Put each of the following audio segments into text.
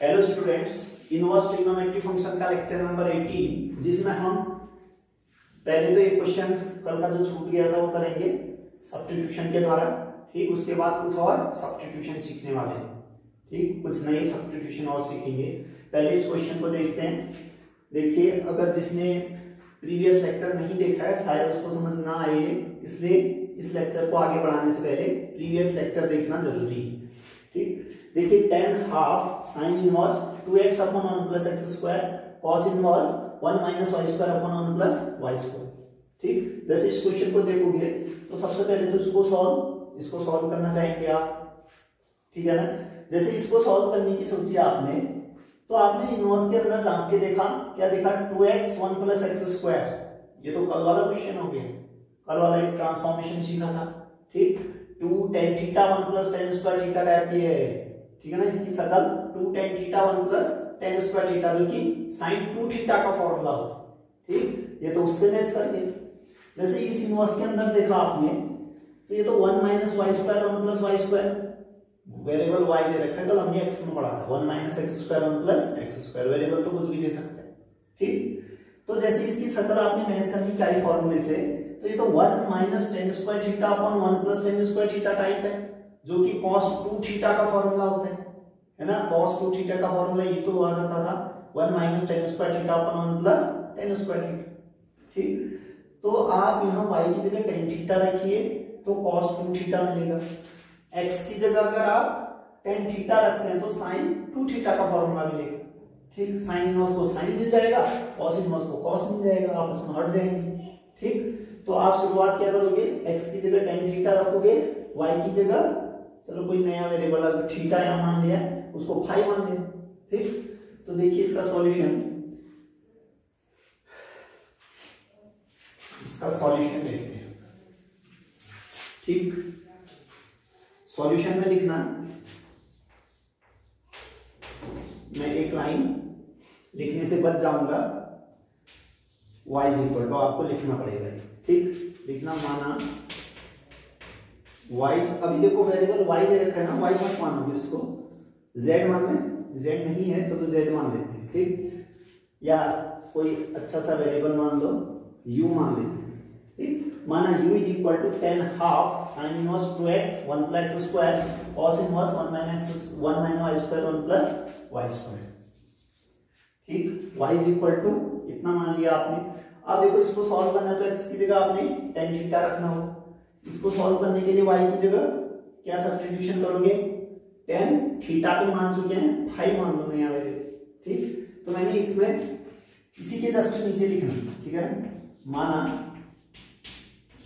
Hello students, inverse trigonometry function का lecture number 18, जिसमें हम पहले तो एक क्वेश्चन कल का जो छूट गया था वो करेंगे सब्स्टिट्यूशन के द्वारा। ठीक, उसके बाद कुछ और सब्स्टिट्यूशन सीखने वाले हैं। ठीक, कुछ नए सब्स्टिट्यूशन और सीखेंगे। पहले इस क्वेश्चन को देखते हैं। देखिए, अगर जिसने प्रीवियस लेक्चर नहीं देखा है शायद उसको समझ ना आए, इसलिए इस लेक्चर को आगे बढ़ाने से पहले प्रीवियस लेक्चर देखना जरूरी है। ठीक, देखिए tan half sine inverse 2x upon 1 plus x square cos inverse 1 minus y square upon 1 plus y square. ठीक, जैसे इस क्वेश्चन को देखोगे तो सबसे पहले तो इसको सॉल्व करना चाहेंगे आप। ठीक है ना। जैसे इसको सॉल्व करने की सोची आपने, तो आपने इनवर्स के अंदर जान के देखा, क्या देखा 2x 1 प्लस एक्स स्क्वायर। ये तो कल वाला क्वेश्चन हो गया, कल वाला एक ट्रांसफॉर्मेशन सीखा था। ठीक, 2 tan theta 1 plus tan square theta type की है। ठीक है ना। इसकी शकल 2 tan theta 1 plus tan square theta, जो कि sin 2 थीटा का फॉर्मूला होता है। ठीक, ये तो उससे मैच कर गए। जैसे इस इनवर्स के अंदर देखा आपने, तो ये तो 1 minus y square 1 plus y square, variable y दे रखा है, कल हमने x में पढ़ा था। 1 minus x square 1 plus x square, variable तो कुछ भी दे सकते हैं। ठीक, तो जैसे इसकी शकल आपने मैच करनी चाहिए फॉर्मूले से, तो ये तो 1 minus tan square theta upon 1 plus tan square theta type है, जो कि cos 2 थीटा का फॉर्मूला होता है ना। cos 2 थीटा का फॉर्मूला ये तो हुआ करता था 1 minus tan square theta upon 1 plus tan square theta. ठीक, तो आप यहाँ y की जगह tan थीटा रखिए तो cos 2 थीटा मिलेगा। x की जगह अगर आप tan थीटा रखते हैं तो sin 2 थीटा का फॉर्मूला मिलेगा। ठीक, sin इनवर्स को sin मिल जाएगा, cos इनवर्स को cos मिल जाएगा, आपस में हट जाएंगे। ठीक, तो आप शुरुआत क्या करोगे, x की जगह tan थीटा रखोगे, y की जगह चलो कोई नया वेरिएबल अगर थीटा या मान लिया उसको फाई मान लिया। ठीक, तो देखिए इसका सॉल्यूशन देखते हैं। ठीक, सॉल्यूशन में लिखना, मैं एक लाइन लिखने से बच जाऊंगा, y इज इक्वल टू आपको लिखना पड़ेगा। ठीक, लिखना माना y, अभी देखो वेरिएबल y दे रखा है ना, y मत मानोगे, इसको z मान लें। z नहीं है तो z मान लेते हैं। ठीक, या कोई अच्छा सा वेरिएबल मान लो, u मान लेते हैं। ठीक, माना u is equal to tan half sine inverse 2x 1 plus x square cos inverse 1 minus y square 1 plus y square. ठीक, y इज इक्वल टू इतना मान लिया आपने। अब देखो इसको सॉल्व करना है तो x की जगह आपने tan थीटा रखना होगा। इसको सॉल्व करने के लिए y की जगह क्या सब्स्टिट्यूशन करोगे, tan थीटा तो मान चुके हैं, फाई मान लो नया वेरिएबल। ठीक, तो मैंने इसमें इसी के जस्ट नीचे लिखना। ठीक है, माना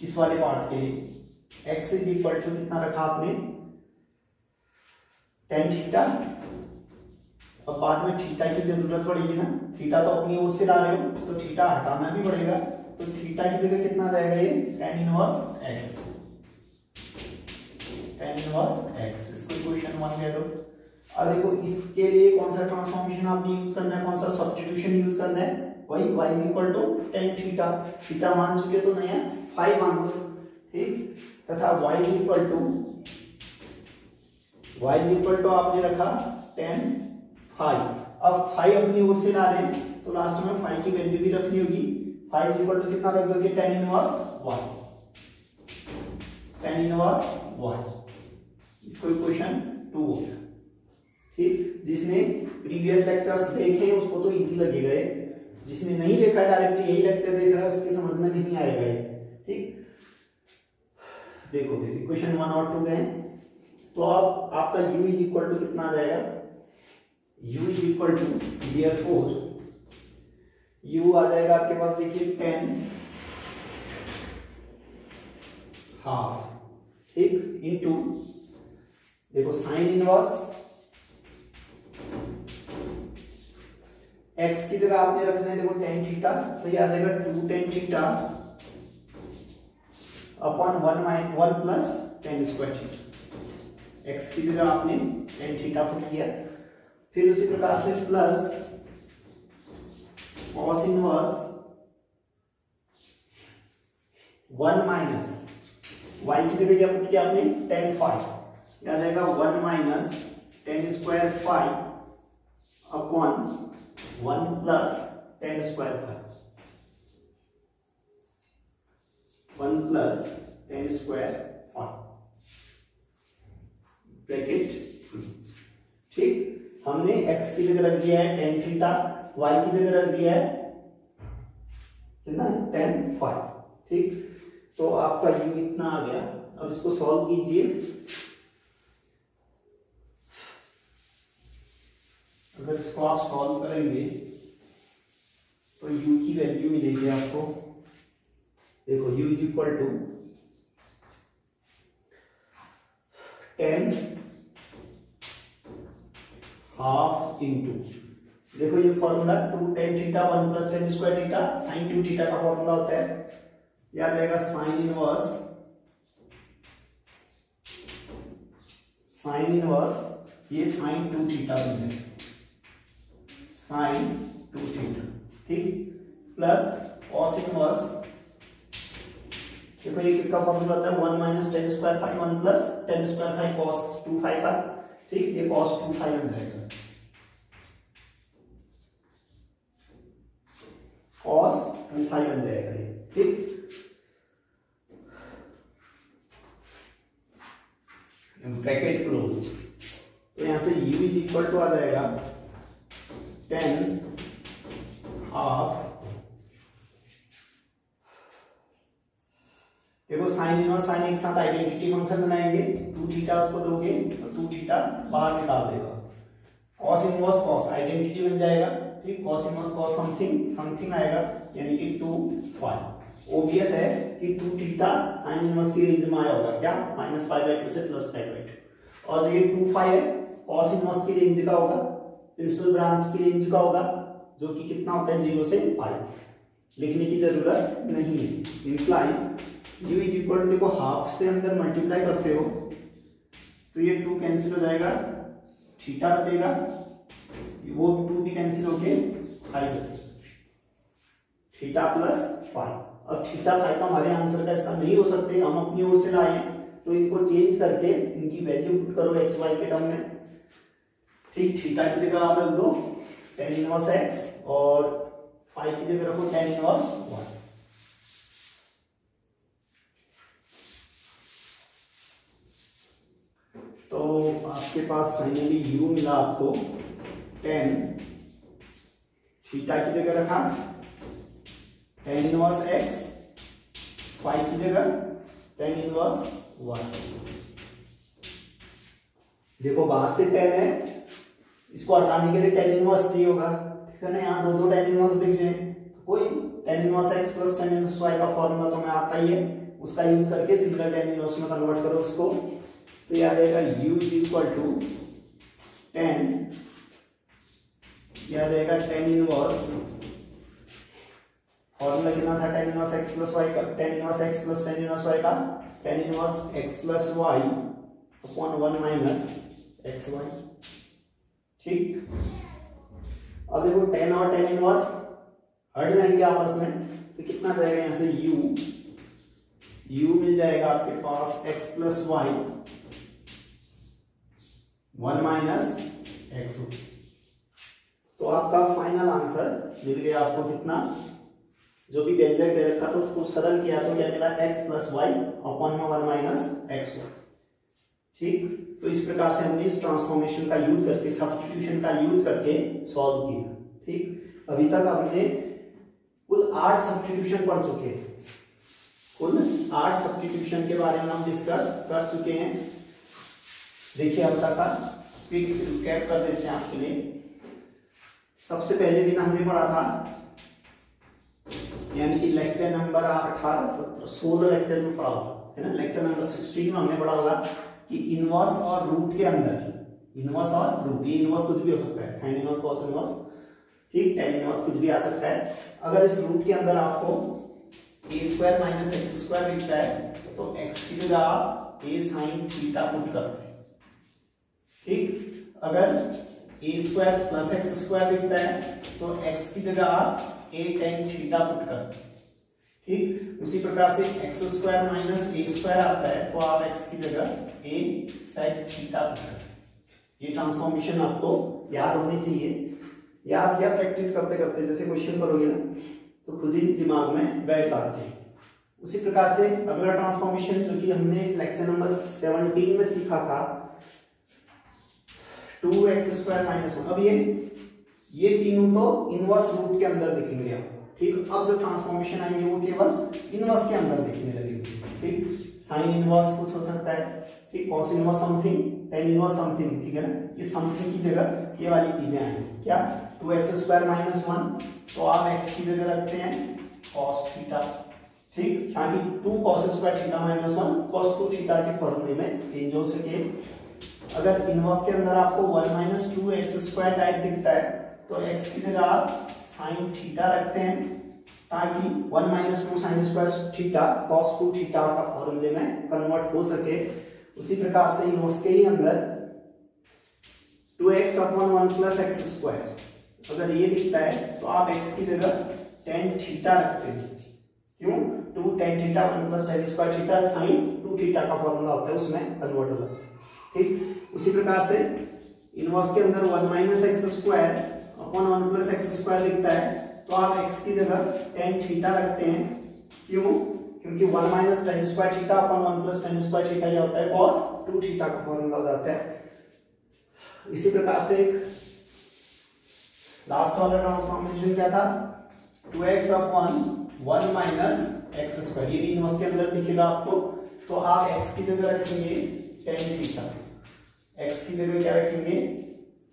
इस वाले पार्ट के लिए x इज इक्वल टू कितना रखा आपने, tan थीटा। अब बाद में थीटा की जरूरत पड़ेगी ना, थीटा तो अपनी ओर से ला रहे हो तो थीटा हटाना भी पड़ेगा, तो थीटा की जगह कितना जाएगा, ये tan inverse x, tan inverse x। इसको इक्वेशन 1 कह दो। अब देखो इसके लिए कौन सा ट्रांसफॉर्मेशन आपने यूज करना है, कौन सा सब्स्टिट्यूशन यूज करना है, वही y is equal to tan theta. Theta मान चुके तो नया फाई मान दो। ठीक, तथा y इज इक्वल टू आपने रखा tan फाई। अब फाई अपनी ओर से ला रहे हैं तो लास्ट में फाई की वैल्यू भी रखनी होगी। फाई इज इक्वल टू कितना रख दोगे, tan inverse y, tan inverse y। इसको इक्वेशन 2 हो गया। ठीक, जिसने प्रीवियस लेक्चर्स देखे उसको तो इजी लगेगा ये, जिसने नहीं देखा डायरेक्ट यही लेक्चर देख रहा है उसके समझ में नहीं आएगा ये। ठीक, देखो फिर इक्वेशन 1 और 2 गए तो अब आपका u इज इक्वल टू कितना आ जाएगा, u is equal to therefore u आ जाएगा आपके पास, देखिए tan हाफ। ठीक, इनटू देखो साइन इनवर्स x की जगह आपने रखना है, देखो tan थीटा, तो ये आ जाएगा 2 tan theta upon 1 plus tan square theta. x की जगह आपने tan थीटा पुट किया, फिर उसी प्रकार से plus cos inverse 1 minus y की जगह क्या पुट किया आपने, tan फाई, आ जाएगा 1 minus tan square phi upon 1 plus tan square phi, 1 plus tan square phi bracket. ठीक, हमने x की जगह रख दिया है टेन थीटा, y की जगह रख दिया है कितना, टेन फाई। ठीक, तो आपका u इतना आ गया। अब इसको सॉल्व कीजिए। अगर इसको आप सॉल्व करेंगे तो u की वैल्यू मिलेगी आपको, देखो u is equal to 10 half into, देखो ये formula 2 tan theta 1 plus tan square theta sine 2 theta का फॉर्मूला होता है। ये आ जाएगा साइन इनवर्स ये साइन 2 थीटा बन जाएगा, साइन 2 थीटा। ठीक, प्लस कॉस इनवर्स, देखो ये किसका फॉर्मूला होता है, 1 minus tan square phi 1 plus tan square phi cos 2 phi का। ठीक, ये कॉस 2 फाई बन जाएगा, कॉस 2 फाई बन जाएगा ये। ठीक, ब्रैकेट क्लोज, तो यहां से u इज इक्वल टू आ जाएगा 10 हाफ, देखो साइन इनवर्स साइन एक साथ आइडेंटिटी फंक्शन बनाएंगे, 2 थीटा उसको दोगे तो 2 थीटा बाहर निकाल देगा, कॉस इनवर्स कॉस आइडेंटिटी बन जाएगा। ठीक, कॉस इनवर्स कॉस समथिंग आएगा, यानी कि 2 फाई। ओबियस है कि 2 थीटा साइन इनवर्स की रेंज में आया होगा, क्या, -π/2 से +π/2, और जो ये 2 फाई है कॉस इनवर्स की रेंज का होगा, प्रिंसिपल ब्रांच की रेंज का होगा, जो कि कितना होता है 0 से पाई। लिखने की जरूरत नहीं है। Implies u is equal to, देखो हाफ से अंदर मल्टीप्लाई करते हो तो ये 2 कैंसिल हो जाएगा, थीटा बचेगा, वो 2 भी कैंसिल होके फाई बचेगा, थीटा प्लस फाई। अब थीटा फाई का हमारे आंसर का ऐसा नहीं हो सकते, हम अपनी ओर से लाए, तो इनको चेंज करके इनकी वैल्यू पुट करो एक्स वाई के टर्म में। ठीक, थीटा की जगह आप रख दो tan इनवर्स x और फाई की जगह रखो tan इनवर्स y। तो आपके पास फाइनली u मिला आपको 10, थीटा की जगह रखा tan इनवर्स x, फाई की जगह tan इनवर्स y। देखो बाहर से 10 है, इसको हटाने के लिए tan इनवर्स चाहिए होगा, ठीक है ना, यहाँ दो tan इनवर्स दिख जाए, कोई tan inverse x plus tan inverse y का फॉर्मूला तो मैं आता ही है, उसका यूज करके सिंगल tan इनवर्स में कन्वर्ट करो उसको, तो ये आ जाएगा u इज इक्वल टू 10, ये आ जाएगा tan इनवर्स, फॉर्मूला कितना था tan inverse x plus y का, tan inverse x plus tan inverse y का, tan inverse x plus y upon 1 minus xy। ठीक, अब देखो tan और tan इनवर्स हट जाएंगे आपस में, तो कितना जाएगा यहां से u मिल जाएगा आपके पास x plus y 1 minus x. तो आपका फाइनल आंसर मिल गया आपको कितना, जो भी व्यंजक दे रखा तो उसको सरल किया तो क्या मिला, x प्लस वाई अपॉन में 1 माइनस एक्स। ठीक, तो इस प्रकार से हमने इस ट्रांसफॉर्मेशन का यूज करके, सब्स्टिट्यूशन का यूज करके सॉल्व किया। ठीक, अभी तक हमने कुल 8 सब्स्टिट्यूशन पढ़ चुके हैं, कुल 8 सब्स्टिट्यूशन के बारे में हम डिस्कस कर चुके हैं। देखिए हल्का सा क्विक रिकैप कर देते हैं आपके लिए। सबसे पहले दिन हमने पढ़ा था, यानी कि लेक्चर नंबर 18, 17, 16 लेक्चर में पढ़ा होगा, है ना। लेक्चर नंबर 16 में हमने पढ़ा होगा कि इनवर्स और रूट के अंदर, इनवर्स और रूट, ये इनवर्स कुछ भी हो सकता है, साइन इनवर्स, कॉस इनवर्स, ठीक, tan इनवर्स कुछ भी आ सकता है। अगर इस रूट के अंदर आपको a square minus x square दिखता है तो x की जगह आप a साइन थीटा पुट करते हैं। ठीक, अगर a square plus x square दिखता है तो x की जगह आप a tan थीटा पुट करते हैं। ठीक, उसी प्रकार से एक्स स्क्वायर माइनस ए स्क्वायर आता है तो आप x की जगह a sec थीटा पुट करते हैं। ये ट्रांसफॉर्मेशन आपको याद होनी चाहिए। याद या प्रैक्टिस करते करते जैसे क्वेश्चन करोगे ना तो खुद ही दिमाग में बैठ जाते हैं। उसी प्रकार से अगला ट्रांसफॉर्मेशन जो कि हमने लेक्चर नंबर 17 में सीखा था 2x² - 1। अब ये तीनों तो इनवर्स रूट के अंदर दिखेंगे आपको, ठीक। अब जो ट्रांसफॉर्मेशन आएंगे वो केवल इनवर्स के अंदर दिखने लगेंगे, ठीक। साइन इनवर्स कुछ हो सकता है, ठीक, cos inverse something, tan inverse something, ठीक है ना। इस समथिंग की जगह ये वाली चीजें आएंगी, क्या 2x² - 1, तो आप x की जगह रखते हैं cos थीटा, ठीक, ताकि 2cos² थीटा - 1 cos 2 थीटा के फॉर्मूले में चेंज हो सके। अगर इनवर्स के अंदर आपको 1 - 2x² टाइप दिखता है तो x की जगह आप sin थीटा रखते हैं ताकि 1 - 2 sin² थीटा cos 2 थीटा का फॉर्मूले में कन्वर्ट हो सके। उसी प्रकार से इनवर्स के ही अंदर 2x/1 + x², अगर ये दिखता है तो आप x की जगह tan थीटा रखते हैं, क्यों 2 tan theta 1 + tan² theta sin 2 theta का फॉर्मूला होता है उसमें कन्वर्ट हो जाता है, ठीक। उसी प्रकार से इनवर्स के अंदर 1 - x²/1 + x² लिखता है तो आप x की जगह tan थीटा रखते हैं, क्यों, क्योंकि 1 - tan² थीटा/1 + tan² थीटा ये होता है cos 2 थीटा का फॉर्मूला हो जाता है। इसी प्रकार से एक लास्ट वाला ट्रांसफॉर्मेशन क्या था 2x/1 x², ये भी इनवर्स के अंदर दिखेगा आपको, तो आप x की जगह रखेंगे tan थीटा, x की जगह क्या रखेंगे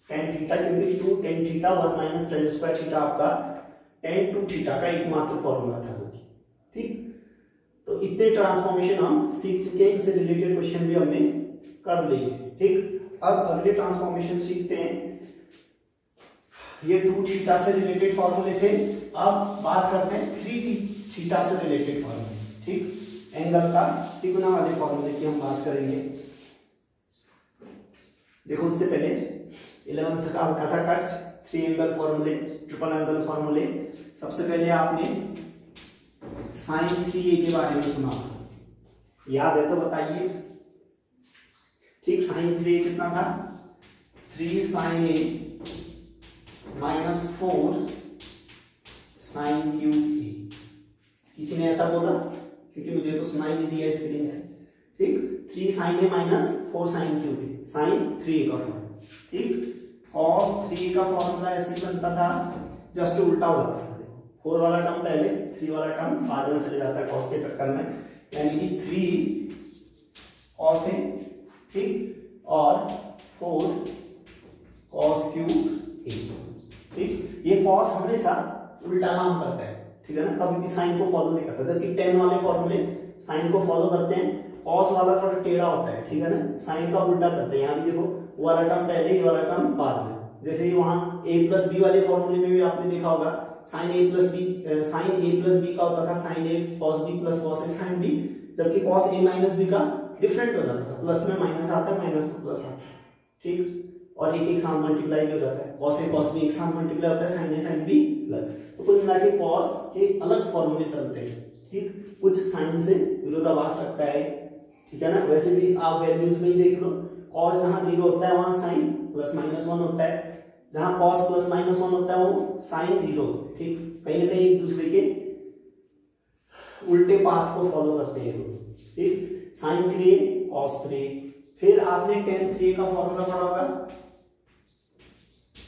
tan थीटा, क्योंकि 2 tan थीटा 1 - tan² थीटा आपका tan 2 थीटा का एकमात्र फॉर्मूला था जो, ठीक। तो इतने ट्रांसफॉर्मेशन हम सीख चुके हैं, इनसे रिलेटेड क्वेश्चन भी हमने कर लिए, ठीक। अब अगले ट्रांसफॉर्मेशन सीखते हैं। ये 2 थीटा से रिलेटेड फॉर्मूले थे, अब बात करते हैं 3 थीटा से रिलेटेड फॉर्मूले, ठीक। एंगल का तिगुना वाले फॉर्मूले की हम बात करेंगे। देखो उससे पहले 11th का हल्का सा टच 3 एंगल फॉर्मूले, ट्रिपल एंगल फॉर्मूले। सबसे पहले आपने sin 3a के बारे में सुना, याद है तो बताइए, ठीक। sin 3a कितना था 3 sin a - 4 sin cube a। किसी ने ऐसा बोला, क्योंकि मुझे तो सुनाई नहीं दिया स्क्रीन से, ठीक। 3 sin a - 4 sin cube a, sin 3a का फॉर्मूला, ठीक। cos 3a का फॉर्मूला ऐसे ही बनता था, जस्ट उल्टा हो जाता था, 4 वाला टर्म पहले 3 वाला टर्म बाद में चले जाता है cos के चक्कर में, यानी कि 3 cos a, ठीक, और 4 cos cube a, ठीक। ये cos हमेशा उल्टा काम करता है, ठीक है ना, कभी भी साइन को फॉलो नहीं करता, जबकि tan वाले फॉर्मूले साइन को फॉलो करते हैं, cos वाला थोड़ा टेढ़ा होता है, ठीक है ना, साइन का उल्टा चलता है। यहाँ भी देखो वो वाला टर्म पहले, ये वाला टर्म बाद में, जैसे ही वहां a + b वाले फॉर्मूले में भी आपने देखा होगा sin a + b का होता था sin a cos b + cos a sin b, जबकि cos a - b का डिफरेंट हो जाता था, प्लस में माइनस आता है, माइनस में प्लस आता है, ठीक। और एक साथ मल्टीप्लाई भी हो जाता है, cos a cos b एक साथ मल्टीप्लाई होता है, sin a sin b अलग, तो कुल मिला के cos के अलग फॉर्मूले चलते हैं, ठीक। कुछ साइन से विरोधाभास रखता है, ठीक है ना। वैसे भी आप वैल्यूज में ही देख लो, cos जहां 0 होता है वहां sin +-1 होता है, जहां cos +-1 होता है वो sin 0, ठीक। कहीं ना कहीं एक दूसरे के उल्टे पाथ को फॉलो करते हैं, ठीक। sin 3a cos 3a, फिर आपने tan 3a का फॉर्मूला पढ़ा होगा,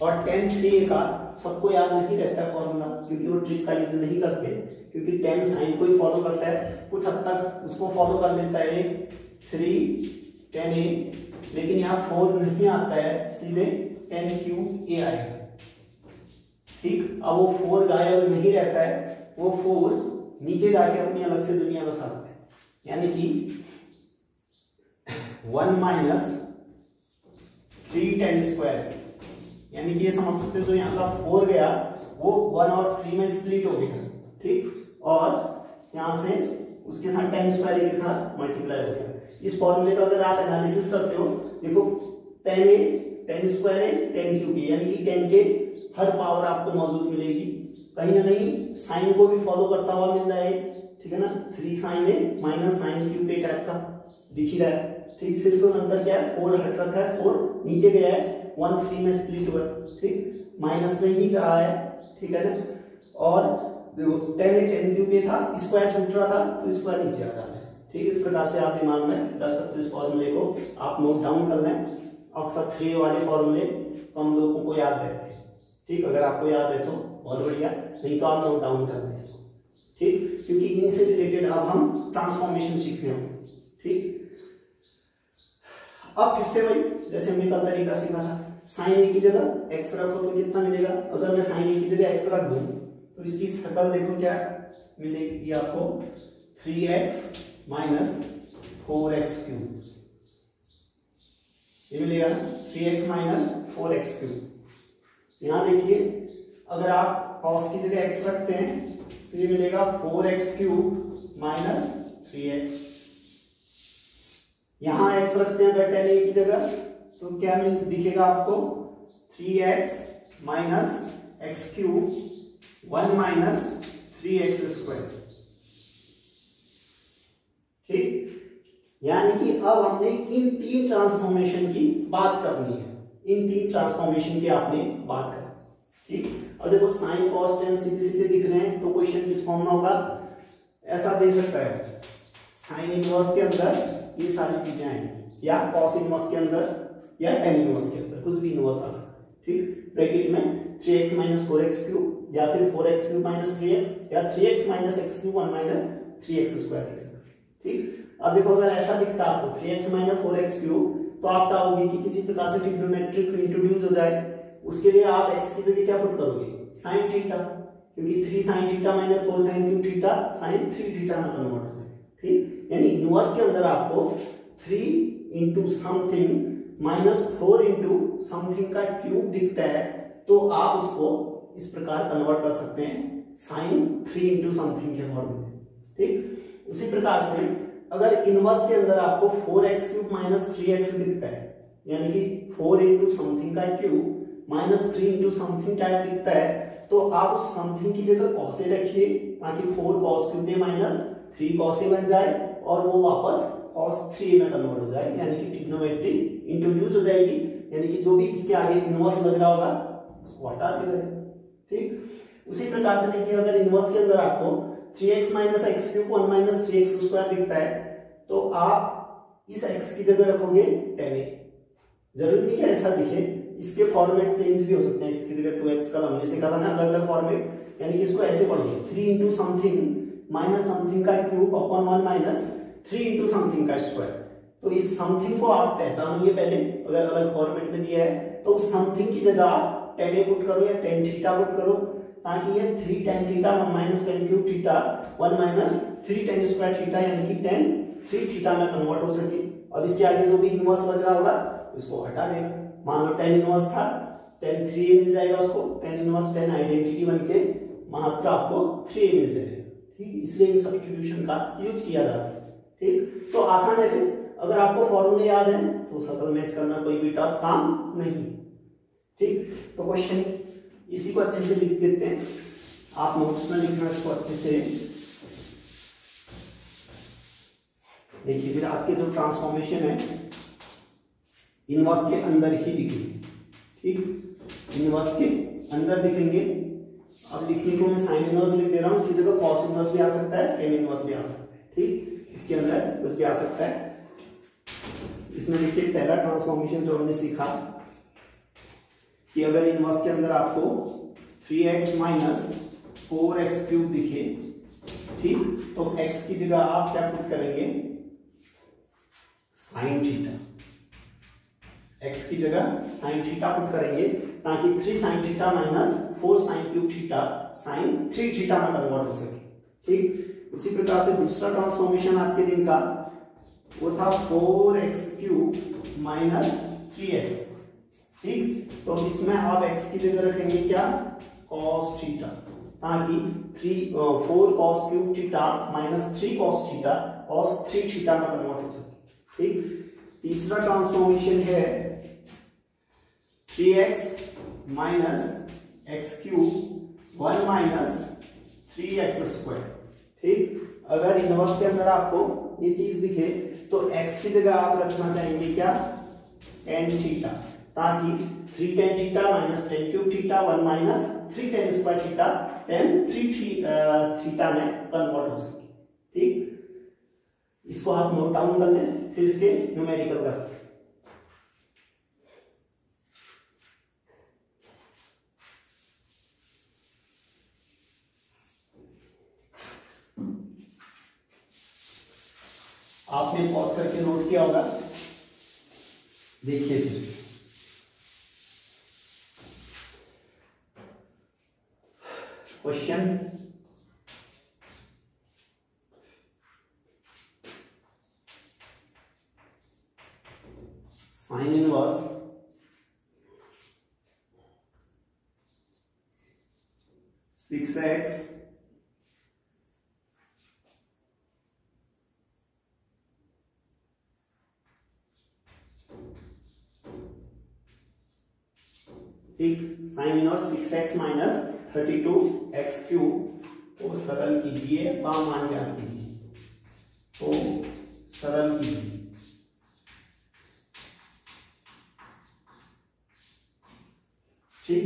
और tan 3a का सबको याद नहीं रहता है फॉर्मूला, क्योंकि वो ट्रिक का यूज नहीं करते, क्योंकि tan sin को ही फॉलो करता है, कुछ हद तक उसको फॉलो कर लेता है 3 tan a, लेकिन यहाँ 4 नहीं आता है, सीधे tan cube a आएगा, ठीक। अब वो 4 गायब नहीं रहता है, वो 4 नीचे जाके अपनी अलग से दुनिया बसाता है, यानी कि 1 - 3 tan², यानी कि ये समझ सकते हो, जो यहाँ का 4 गया वो 1 और 3 में स्प्लिट हो गया, ठीक। और यहाँ से उसके साथ tan² के साथ मल्टीप्लाई हो गया। इस फॉर्मूले का अगर आप एनालिसिस करते हो, देखो पहले tan² tan cube, यानी कि tan के हर पावर आपको मौजूद मिलेगी, कहीं ना कहीं साइन को भी फॉलो करता हुआ मिल जाए, ठीक है ना, 3 sin a minus sine cube A type का दिख ही रहा है। ठीक, सिर्फ अंतर क्या है, 4 हट रखा है, 4 नीचे गया है, 1 3 में स्प्लिट हुआ है। ठीक, माइनस में ही रहा है, ठीक है ना। और देखो 10 क्यूब ए था, स्क्वायर छूट रहा था तो स्क्वायर नीचे आ जाता है। ठीक, इस प्रकार से आप दिमाग में रख सकते हो। इस फॉर्मूले को आप नोट डाउन कर लें। अक्सर 3 वाले फॉर्मूले कम लोगों को याद रहते हैं। ठीक, अगर आपको याद है तो बहुत बढ़िया, नहीं तो आप नोट डाउन कर लें इसको। ठीक, क्योंकि इन्हीं से रिलेटेड अब हम ट्रांसफॉर्मेशन सीखने होंगे। ठीक, अब फिर से वही जैसे हमने कल तरीका सीखा था, साइन ए की जगह एक्स रखो तो कितना मिलेगा। अगर मैं साइन ए की जगह एक्स रख दूं तो इसकी शक्ल देखो क्या मिलेगी आपको, 3x माइनस 4x क्यूब, ये मिलेगा ना, 3x माइनस 4x क्यूब। यहां देखिए अगर आप cos की जगह x रखते हैं तो ये मिलेगा 4x क्यूब माइनस 3x। यहां x रखते हैं अगर tan a की जगह तो क्या दिखेगा आपको, 3x minus x cube 1 minus 3x square. ठीक, यानी कि अब हमने इन 3 ट्रांसफॉर्मेशन की बात करनी है। इन 3 ट्रांसफॉर्मेशन की आपने बात करनी। ठीक, अब देखो साइन कॉस टेन सीधे सीधे दिख रहे हैं तो क्वेश्चन किस फॉर्म में होगा, ऐसा दे सकता है, साइन इनवर्स के अंदर ये सारी चीजें आएंगी, या कॉस इनवर्स के अंदर, या टेन इनवर्स के अंदर, कुछ भी इनवर्स आ सकता है। ठीक, ब्रैकेट में 3x माइनस 4x क्यूब, या फिर 4x क्यूब माइनस 3x, या 3x minus x cube 1 minus 3x square लिख सकते हैं। ठीक, अब देखो अगर ऐसा दिखता है आपको 3x माइनस 4x क्यूब, तो आप चाहोगे कि किसी प्रकार से ट्रिग्नोमेट्रिक इंट्रोड्यूस हो जाए, उसके लिए आप x की जगह क्या पुट करोगे, sin थीटा, क्योंकि 3 sin theta minus 4 sin cube theta sin 3 theta में कन्वर्ट हो जाए। ठीक, यानी इनवर्स के अंदर आपको 3 into something minus 4 into something का क्यूब दिखता है, तो आप उसको इस प्रकार कन्वर्ट कर सकते हैं sin 3 इंटू समथिंग के फॉर्म में। ठीक, उसी प्रकार से अगर इनवर्स के अंदर आपको 4x क्यूब माइनस 3x दिखता है, यानी कि 4 इंटू समथिंग का cube minus 3 into something type दिखता है, तो आप उस समथिंग की जगह cos a रखिए, ताकि 4 cos cube a minus 3 cos a बन जाए और वो वापस cos 3 में कन्वर्ट हो जाए, यानी कि ट्रिग्नोमेट्री इंट्रोड्यूस हो जाएगी, यानी कि जो भी इसके आगे इनवर्स लग रहा होगा उसको हटा देगा। ठीक, उसी प्रकार से देखिए अगर इनवर्स के अंदर आपको 3x minus x cube 1 minus 3x square दिखता है, तो आप इस x की जगह रखोगे tan a। जरूरी नहीं कि ऐसा दिखे, इसके फॉर्मेट चेंज भी हो सकते हैं, x की जगह 2x कल हमने सीखा था ना अलग अलग फॉर्मेट, यानी कि इसको ऐसे पढ़ोगे 3 इंटू समथिंग माइनस समथिंग का cube upon 1 minus 3 into something का स्क्वायर। तो इस समथिंग को आप पहचानोगे पहले, अगर अलग फॉर्मेट में दिया है तो उस समथिंग की जगह आप tan a पुट करो या tan थीटा पुट करो, ताकि ये 3 tan theta 1 minus tan cube theta 1 minus 3 tan square theta, यानी कि tan 3 थीटा में कन्वर्ट हो सके। अब इसके आगे जो भी इनवर्स लग रहा होगा उसको हटा देगा। मान लो tan इनवर्स था, tan 3a मिल जाएगा उसको, tan इनवर्स tan आइडेंटिटी बनके मात्र आपको 3a मिल जाएगा। ठीक, इसलिए इन सब्स्टिट्यूशन का यूज किया जाता है। ठीक, तो आसान है। फिर अगर आपको फॉर्मूले याद है तो शक्ल मैच करना कोई भी टफ काम नहीं। ठीक, तो क्वेश्चन इसी को अच्छे से लिख देते हैं, आप नोट्स में लिखना इसको अच्छे से। देखिए फिर आज के जो ट्रांसफॉर्मेशन है इनवर्स के अंदर ही दिखेंगे। ठीक, इनवर्स के अंदर दिखेंगे। अब लिखने को मैं साइन इनवर्स लिख दे रहा हूं, इसकी जगह कॉस इनवर्स भी आ सकता है, टेन इनवर्स भी आ सकता है। ठीक, इसके अंदर कुछ भी आ सकता है। इसमें देखिए पहला ट्रांसफॉर्मेशन जो हमने सीखा कि अगर इनवर्स के अंदर आपको 3x माइनस 4x क्यूब दिखे, ठीक, तो x की जगह आप क्या पुट करेंगे, साइन थीटा। x की जगह साइन थीटा पुट करेंगे, ताकि 3 sine theta minus 4 sine cube theta sine 3 theta में कन्वर्ट हो सके। ठीक, उसी प्रकार से दूसरा ट्रांसफॉर्मेशन आज के दिन का वो था 4x क्यूब माइनस 3x। ठीक, तो इसमें आप x की जगह रखेंगे क्या, cos थीटा, ताकि 4 cos cube theta minus 3 cos theta cos 3 theta में कन्वर्ट हो सके। ठीक, तीसरा ट्रांसफॉर्मेशन है 3x minus x cube 1 minus 3x square. ठीक, अगर इनवर्स के अंदर आपको ये चीज दिखे तो x की जगह आप रखना चाहेंगे क्या, tan थीटा, ताकि 3 tan theta minus tan cube theta 1 minus 3 tan square theta tan 3 theta में कन्वर्ट हो सके। ठीक, इसको आप नोट डाउन कर लें, फिर इसके न्यूमेरिकल करते हैं। आपने पॉज करके नोट किया होगा, देखिए फिर question sine inverse six x ठीक, sine inverse 6x minus 32x cube को सरल कीजिए, का मान ज्ञात कीजिए, तो सरल कीजिए। ठीक,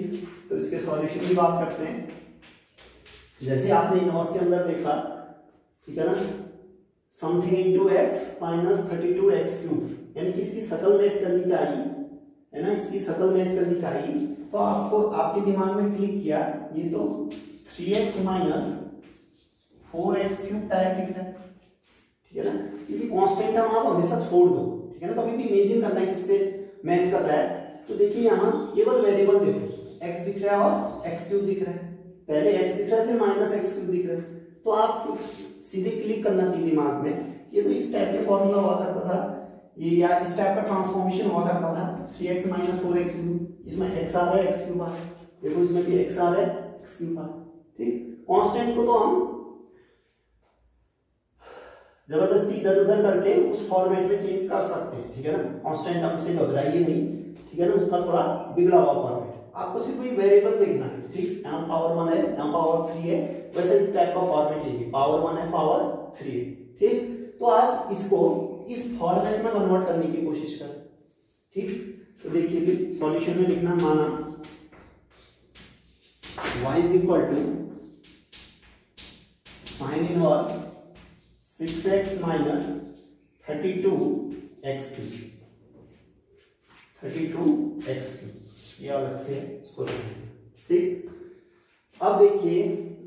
तो इसके सॉल्यूशन की बात करते हैं। जैसे आपने इनवर्स के अंदर देखा, ठीक है ना, something into x minus 32x cube, यानी कि इसकी शकल मैच करनी चाहिए, है ना, इसकी शकल मैच करनी चाहिए। तो आपको आपके दिमाग में क्लिक किया, ये तो 3x minus 4x cube type दिख रहा है, ठीक है ना, क्योंकि कांस्टेंट टर्म आप हमेशा छोड़ दो, ठीक है ना, कभी भी इमेजिन करना है किससे मैच कर रहा है। तो देखिए यहाँ केवल वेरिएबल देखो, x दिख रहा है और x क्यूब दिख रहा है, पहले x दिख रहा है फिर माइनस x क्यूब दिख रहा है, तो आप सीधे क्लिक करना चाहिए दिमाग में, ये तो इस टाइप के फॉर्मूला हुआ करता था ये, या इस टाइप का ट्रांसफॉर्मेशन हुआ करता था, 3x माइनस 4x क्यूब, इसमें x आ रहा है x क्यूब आ रहा है, देखो इसमें भी x आ रहा है x क्यूब आ रहा है। ठीक, कांस्टेंट को तो हम जबरदस्ती इधर उधर करके उस फॉर्मेट में चेंज कर सकते हैं, ठीक है ना, कांस्टेंट हमसे घबराइए नहीं, ठीक है ना, उसका थोड़ा बिगड़ा हुआ फॉर्मेट, आपको सिर्फ कोई वेरिएबल देखना है। ठीक, यहाँ पावर 1 है, यहाँ पावर 3 है, वैसे इस टाइप का फॉर्मेट है, पावर 1 है पावर 3 है। ठीक, तो आप इसको इस फॉर्मेट में कन्वर्ट करने की कोशिश करें। ठीक, तो देखिए फिर सॉल्यूशन में लिखना, माना y is equal to sine inverse 6x minus 32x cube, 32x cube, ये अलग से इसको रखेंगे। ठीक, अब देखिए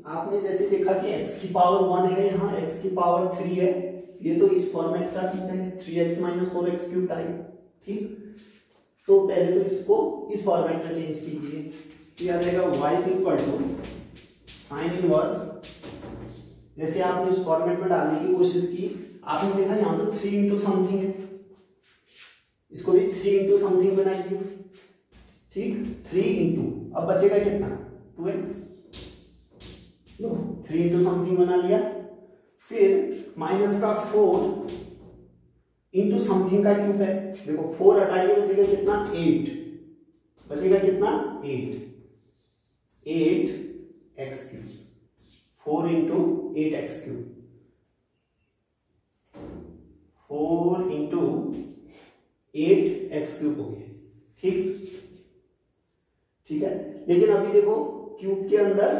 आपने जैसे देखा कि x की पावर 1 है, यहाँ x की पावर 3 है, ये तो इस फॉर्मेट का चीज है, 3x minus 4x cube type. ठीक, तो पहले तो इसको इस फॉर्मेट में चेंज कीजिए, तो आ जाएगा y is equal to sine inverse, जैसे आपने इस फॉर्मेट में डालने की कोशिश की, आपने देखा यहाँ तो 3 इंटू समथिंग है, इसको भी 3 इंटू समथिंग बनाइए। ठीक, 3 इंटू, अब बचेगा कितना, 2x, लो 3 इंटू समथिंग बना लिया, फिर माइनस का 4 इंटू समथिंग का क्यूब है, देखो 4 हटाइए, बचेगा कितना, 8, बचेगा कितना, 8x cube, 4 into 8x cube, 4 into 8x cube हो गया। ठीक, ठीक है, लेकिन अभी देखो क्यूब के अंदर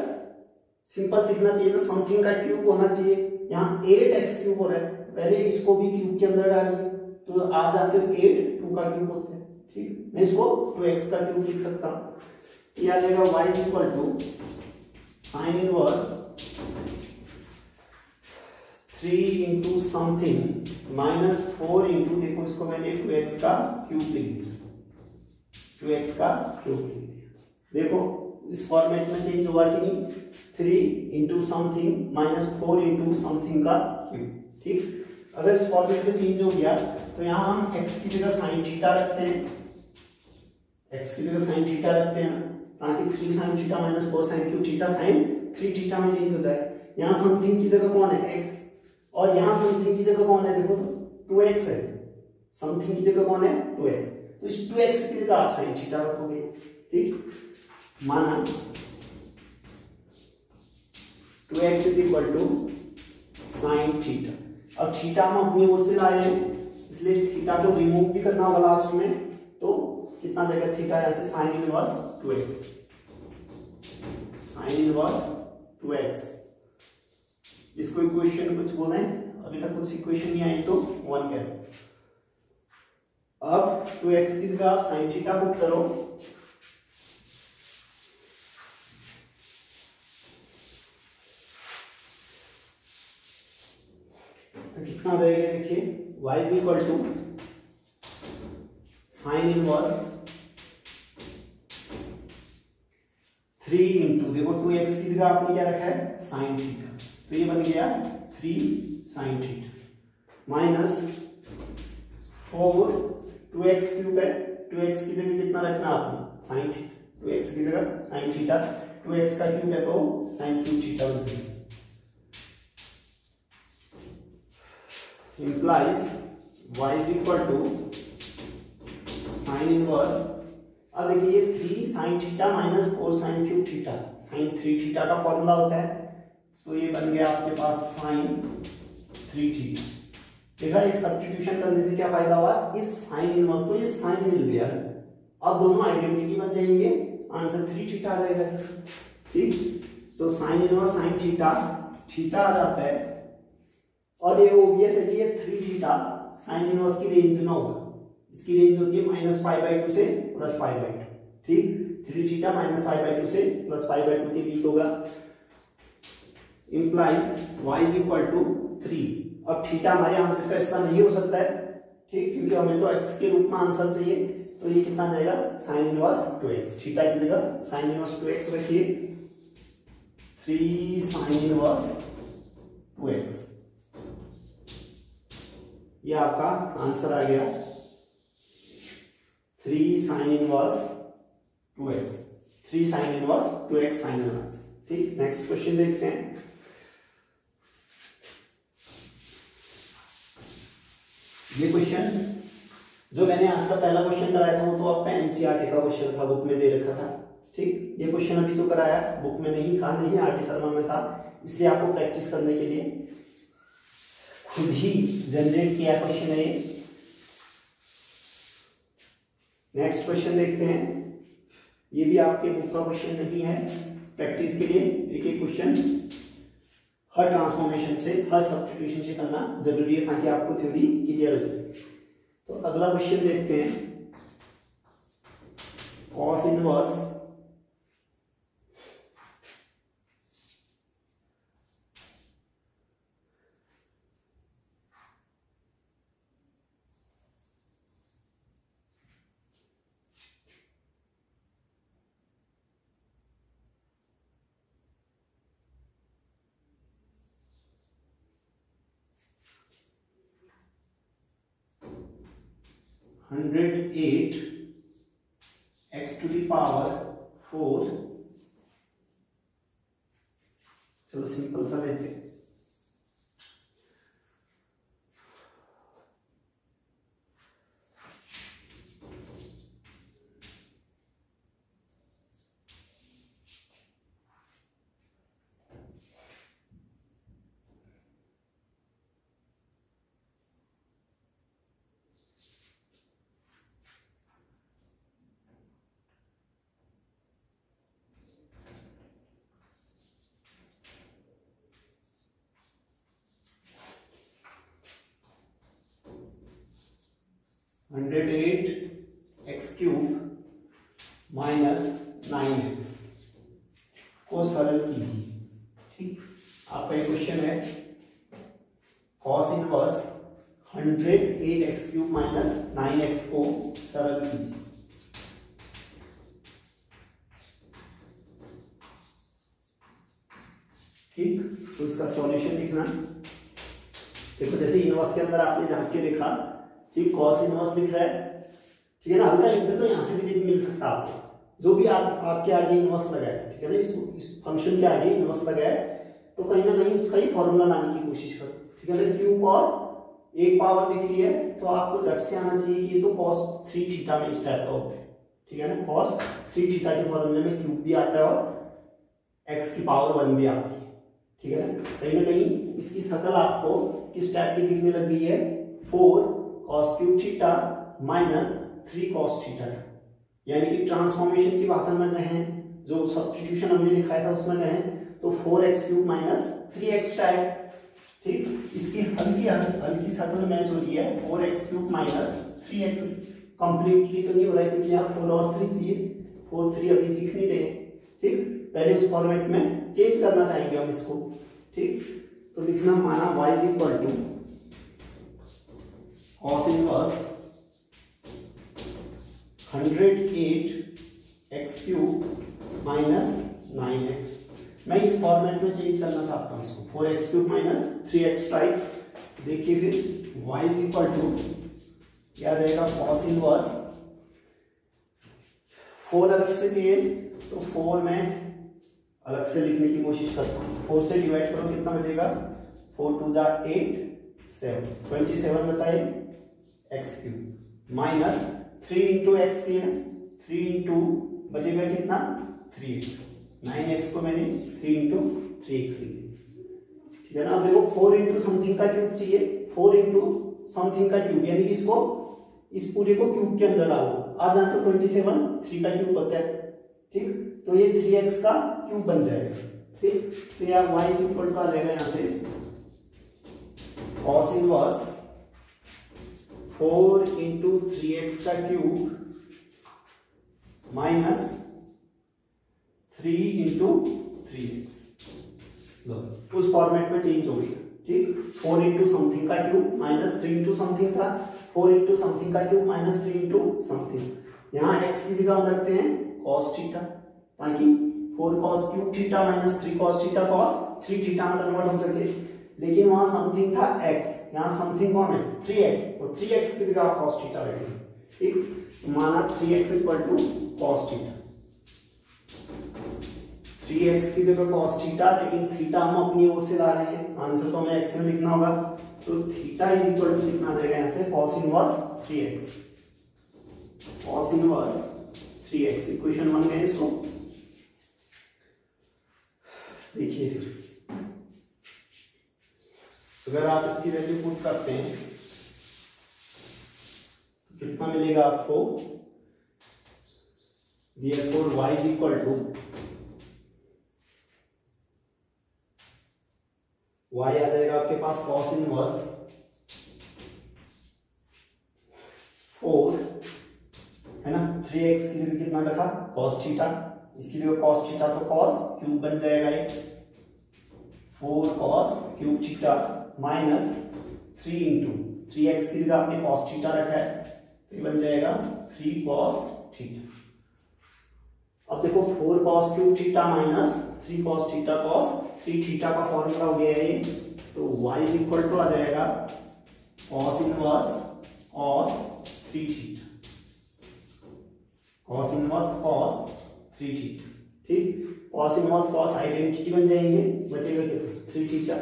सिंपल दिखना चाहिए ना, समथिंग का क्यूब होना चाहिए, यहाँ 8x क्यूब हो रहा है, पहले इसको भी क्यूब के अंदर डालिए, तो आ जाते हो 8, 2 का क्यूब होते हैं। ठीक, मैं इसको 2x का क्यूब लिख सकता हूँ, ये आ जाएगा y is equal to sine inverse 3 into something minus 4 into, देखो इसको मैंने 2x का क्यूब लिख दिया, 2x का क्यूब लिख दिया, देखो इस फॉर्मेट में चेंज हुआ कि नहीं, 3 into something minus 4 into something का क्यूब। ठीक, अगर इस फॉर्मेट में चेंज हो गया तो यहाँ हम x की जगह साइन थीटा रखते हैं, x की जगह साइन थीटा रखते हैं, ताकि 3 sine theta minus 4 sine cube theta sine 3 theta में चेंज हो जाए। यहाँ समथिंग की जगह कौन है, x, और यहाँ समथिंग की जगह कौन है, देखो तो 2x है, समथिंग की जगह कौन है, 2x, तो इस 2x की जगह आप साइन थीटा रखोगे। ठीक, माना 2x is equal to sine theta. अब थीटा हम अपनी ओर से लाए हैं, इसलिए थीटा को रिमूव भी करना होगा लास्ट में, तो कितना जगह थीटा यहां से sign inverse 2x, sign inverse 2x। इसको इक्वेशन कुछ बोले, अभी तक कुछ इक्वेशन नहीं आई तो 1 कह दो। अब 2x की जगह साइन थीटा पुट करो, तो कितना आ जाएगा देखिए, y is equal to sine inverse 3 into, देखो 2x की जगह आपने क्या रखा है साइन थीटा, तो ये बन गया 3 sine theta minus 4, 2x cube है, 2x की जगह कितना रखना आपने साइन थीटा, 2x की जगह साइन थीटा, 2x का क्यूब है तो साइन क्यूब थीटा बनती है, implies y is equal to sin inverse। अब देखिए 3 sin theta minus 4 sin cube theta, sin 3 theta का फॉर्मूला होता है, तो ये बन गया आपके पास sin 3 थीटा। देखा, एक सब्स्टिट्यूशन करने से क्या फायदा हुआ, इस sin इनवर्स को ये sin मिल गया, अब दोनों आइडेंटिटी बन जाएंगे, आंसर 3 थीटा आ जाएगा इसका। ठीक, तो sin inverse sin theta, theta आ जाता है, और ये ओबियस है कि ये 3 थीटा साइन इनवर्स की रेंज में होगा, इसकी रेंज होती है -π/2 से +π/2। ठीक, 3 थीटा -π/2 से +π/2 के बीच होगा, implies y is equal to 3। अब थीटा हमारे आंसर का हिस्सा नहीं हो सकता है, ठीक, क्योंकि हमें तो x के रूप में आंसर चाहिए, तो ये कितना जाएगा साइन इनवर्स 2x, थीटा की जगह साइन इनवर्स 2x रखिए, 3 साइन इनवर्स 2x, ये आपका आंसर आ गया 3 sign inverse 2x, 3 sign inverse 2x final answer. ठीक, नेक्स्ट क्वेश्चन देखते हैं। ये क्वेश्चन जो मैंने आज का पहला क्वेश्चन कराया था वो तो आपका एनसीईआरटी का क्वेश्चन था, बुक में दे रखा था। ठीक, ये क्वेश्चन अभी जो कराया बुक में नहीं था, नहीं आरटी शर्मा में था, इसलिए आपको प्रैक्टिस करने के लिए खुद ही जनरेट किया क्वेश्चन है। नेक्स्ट क्वेश्चन देखते हैं, ये भी आपके बुक का क्वेश्चन नहीं है, प्रैक्टिस के लिए एक एक क्वेश्चन हर ट्रांसफॉर्मेशन से, हर सब्स्टिट्यूशन से करना जरूरी है ताकि आपको थ्योरी क्लियर हो जाए। तो अगला क्वेश्चन देखते हैं, cos inverse (108 x to the power 4), चलो सिंपल सा लेते हैं, (108x³ - 9x) को सरल कीजिए। ठीक, आपका ये क्वेश्चन है, कॉस इनवर्स 108x³ - 9x को सरल कीजिए। ठीक, तो इसका सॉल्यूशन लिखना, देखो जैसे इनवर्स के अंदर आपने झांक के देखा, ठीक, कॉस इनवर्स दिख रहा है, ठीक है ना, हल्का हिंट तो यहां से भी मिल सकता है आपको, जो भी आपके आगे इनवर्स लगा है, ठीक है ना, इस फंक्शन के आगे इनवर्स लगा है, तो कहीं ना कहीं उसका ही फॉर्मूला लाने की कोशिश करो, ठीक है ना। क्यूब और एक पावर दिख रही है, तो आपको झट से आना चाहिए कि ये तो cos 3 थीटा में इस टाइप का होता है, ठीक है ना, cos 3 थीटा के फॉर्मूले में क्यूब भी आता है और x की पावर 1 भी आती है, ठीक है कहीं ना कहीं इसकी शक्ल आपको किस टाइप की दिखने लग गई है, 4 cos cube theta minus 3 cos theta, यानी कि ट्रांसफॉर्मेशन की भाषा में कहें, जो सब्स्टिट्यूशन हमने लिखाया था उसमें कहें तो 4x cube minus 3x type. ठीक, इसकी हल्की शक्ल मैच हो रही है 4x cube minus 3x। Completely तो नहीं हो रहा है क्योंकि यहाँ 4 और 3 चाहिए, 4 3 अभी दिख नहीं रहे। ठीक, पहले उस फॉर्मेट में चेंज करना चाहेंगे हम इसको। ठीक, तो लिखना माना y is equal to cos inverse 108 x cube minus 9x। मैं इस फॉर्मेट में चेंज करना चाहता हूँ इसको, 4x cube minus 3x type. देखिए फिर y इज इक्वल टू क्या आ जाएगा, cos इनवर्स 4 अलग से चाहिए तो 4 में अलग से लिखने की कोशिश करता हूँ। 4 से डिवाइड करो कितना बचेगा, 4 2 जा 8 7 27 बचाए x cube minus 3 into x, 3 into बचेगा कितना 3x, 9x को मैंने 3 इंटू 3x लिख दिया। ठीक है ना, अब देखो 4 इंटू समथिंग का क्यूब चाहिए, 4 इंटू समथिंग का क्यूब यानी कि इसको इस पूरे को क्यूब के अंदर डालो। आ जाए तो 27 3 का क्यूब होता है। ठीक, तो ये 3x का क्यूब बन जाएगा। ठीक, तो यार y इज इक्वल टू आ जाएगा यहां से cos इनवर्स 4 इंटू 3x का क्यूब माइनस 3 इंटू 3x। उस फॉर्मेट में चेंज हो गया। ठीक, 4 इंटू समथिंग का क्यूब माइनस 3 इंटू समथिंग था, 4 इंटू समथिंग का क्यूब माइनस 3 इंटू समथिंग। यहाँ x की जगह हम रखते हैं cos थीटा, ताकि 4 cos cube theta minus 3 cos theta cos 3 theta में कन्वर्ट हो सके। लेकिन वहां समथिंग था x, यहाँ समथिंग कौन है 3x, तो 3x की जगह cos थीटा रखेंगे। ठीक, तो माना 3x equal to cos theta, 3x की जगह cos थीटा, लेकिन थीटा हम अपनी ओर से ला रहे हैं, आंसर तो हमें x में लिखना होगा। तो थीटा इज इक्वल टू कितना आ जाएगा यहाँ से cos inverse 3x, cos inverse 3x। Equation बन गया इसको। देखिए अगर आप इसकी वैल्यू पुट करते हैं तो कितना मिलेगा आपको, therefore y is equal to y आ जाएगा आपके पास cos इनवर्स 4 है ना, 3x की जगह कितना रखा cos थीटा, इसकी जगह cos थीटा तो cos क्यूब बन जाएगा ये 4 cos cube theta minus 3 into 3x की जगह आपने cos थीटा रखा है तो ये बन जाएगा 3 cos थीटा। अब देखो 4 cos cube theta minus 3 cos theta cos 3 theta का फॉर्मूला हो गया है, तो y इज इक्वल टू आ जाएगा cos inverse cos 3 theta, cos inverse cos 3 theta. ठीक, cos इनवर्स cos आइडेंटिटी बन जाएंगे, बचेगा कितना 3 थीटा,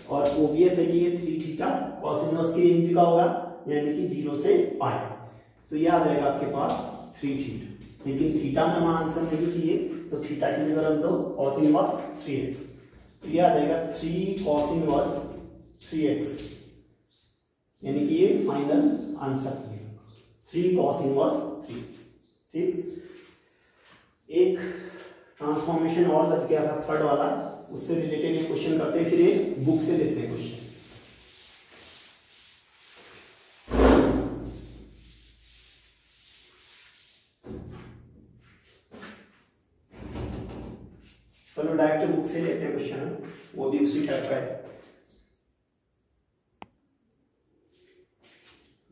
और ओबियस है कि ये 3 थीटा cos इनवर्स की रेंज का होगा यानी कि 0 से पाई, तो ये आ जाएगा आपके पास 3 थीटा। लेकिन थीटा में हमारा आंसर नहीं चाहिए तो थीटा की जगह रख दो cos इनवर्स 3x, तो ये आ जाएगा 3 cos इनवर्स 3x, यानी कि ये फाइनल आंसर है 3 cos इनवर्स 3x। ठीक, एक ट्रांसफॉर्मेशन और बच गया था थर्ड वाला, उससे रिलेटेड एक क्वेश्चन करते हैं, फिर एक बुक से लेते हैं क्वेश्चन। चलो डायरेक्ट बुक से लेते हैं क्वेश्चन, वो भी उसी टाइप का है।